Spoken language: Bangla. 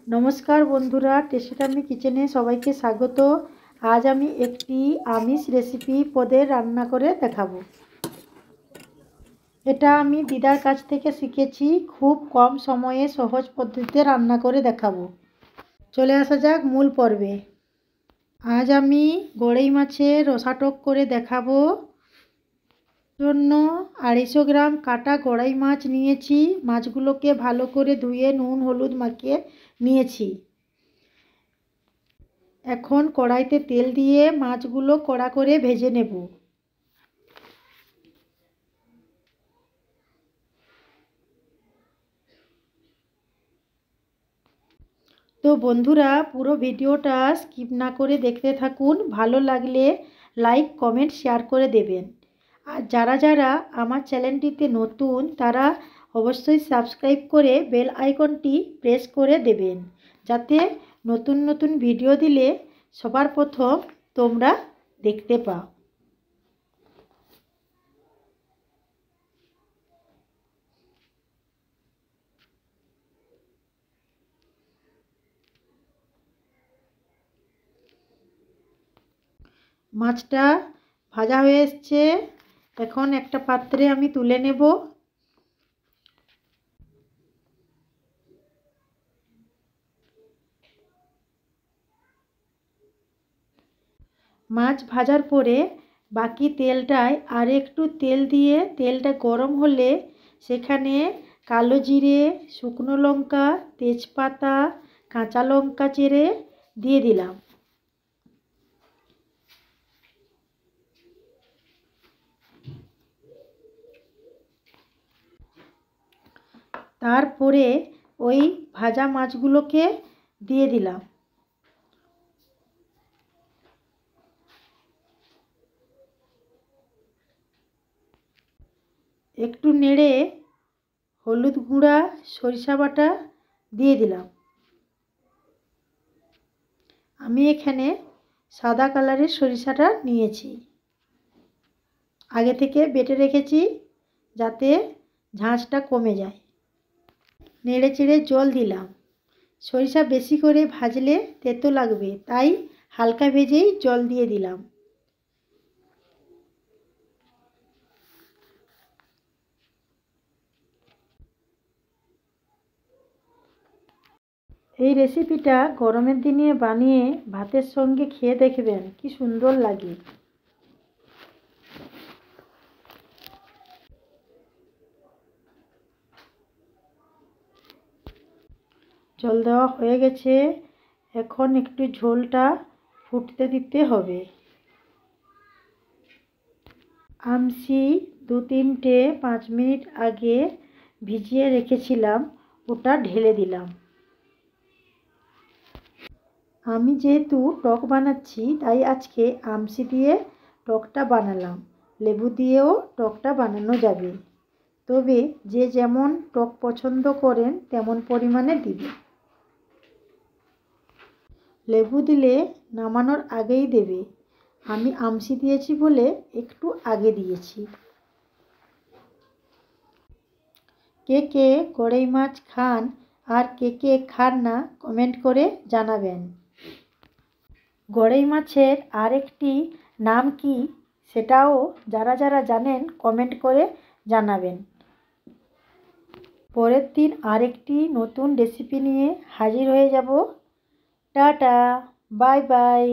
নমস্কার বন্ধুরা, টেস্টামি কিচেনে সবাইকে স্বাগত। আজ আমি একটি আমিষ রেসিপি পদের রান্না করে দেখাবো। এটা আমি দিদার কাছ থেকে শিখেছি। খুব কম সময়ে সহজ পদ্ধতিতে রান্না করে দেখাবো। চলে আসা যাক মূল পর্বে। আজ আমি গড়াই মাছের রসাটক করে দেখাবো। জন্য 250 গ্রাম কাটা গড়াই মাছ নিয়েছি। মাছগুলোকে ভালো করে ধুয়ে নুন হলুদ মাখিয়ে নিয়েছি। এখন কড়াইতে তেল দিয়ে মাছগুলো কড়া করে ভেজে নেব। তো বন্ধুরা, পুরো ভিডিওটা স্কিপ না করে দেখতে থাকুন। ভালো লাগলে লাইক কমেন্ট শেয়ার করে দেবেন। আর যারা যারা আমার চ্যানেলটিতে নতুন তারা অবশ্যই সাবস্ক্রাইব করে বেল আইকনটি প্রেস করে দেবেন, যাতে নতুন নতুন ভিডিও দিলে সবার প্রথম তোমরা দেখতে পাও। মাছটা ভাজা হয়ে এসছে। এখন একটা পাত্রে আমি তুলে নেব। মাছ ভাজার পরে বাকি তেলটায় আর একটু তেল দিয়ে তেলটা গরম হলে সেখানে কালো জিরে, শুকনো লঙ্কা, তেজপাতা, কাঁচা লঙ্কা চিরে দিয়ে দিলাম। তারপরে ওই ভাজা মাছগুলোকে দিয়ে দিলাম। একটু নেড়ে হলুদ গুঁড়া, সরিষা বাটা দিয়ে দিলাম। আমি এখানে সাদা কালারের সরিষাটা নিয়েছি, আগে থেকে বেটে রেখেছি যাতে ঝাঁঝটা কমে যায়। নেড়ে চেড়ে জল দিলাম। সরিষা বেশি করে ভাজলে তেতো লাগবে, তাই হালকা ভেজেই জল দিয়ে দিলাম। এই রেসিপিটা গরমের দিনে বানিয়ে ভাতের সঙ্গে খেয়ে দেখবেন, কি সুন্দর লাগে। জল দেওয়া হয়ে গেছে। এখন একটু ঝোলটা ফুটতে দিতে হবে। আমসি 2-3টে 5 মিনিট আগে ভিজিয়ে রেখেছিলাম, ওটা ঢেলে দিলাম। আমি যেহেতু টক বানাচ্ছি তাই আজকে আমসি দিয়ে টকটা বানালাম। লেবু দিয়েও টকটা বানানো যাবে, তবে যে যেমন টক পছন্দ করেন তেমন পরিমাণে দিবে। লেবু দিলে নামানোর আগেই দেবে। আমি আমসি দিয়েছি বলে একটু আগে দিয়েছি। কে কে গড়াই মাছ খান আর কে কে খান না কমেন্ট করে জানাবেন। গড়াই মাছের আরেকটি নাম কি সেটাও যারা যারা জানেন কমেন্ট করে জানাবেন। পরের দিন আরেকটি নতুন রেসিপি নিয়ে হাজির হয়ে যাব। Tata, bye bye.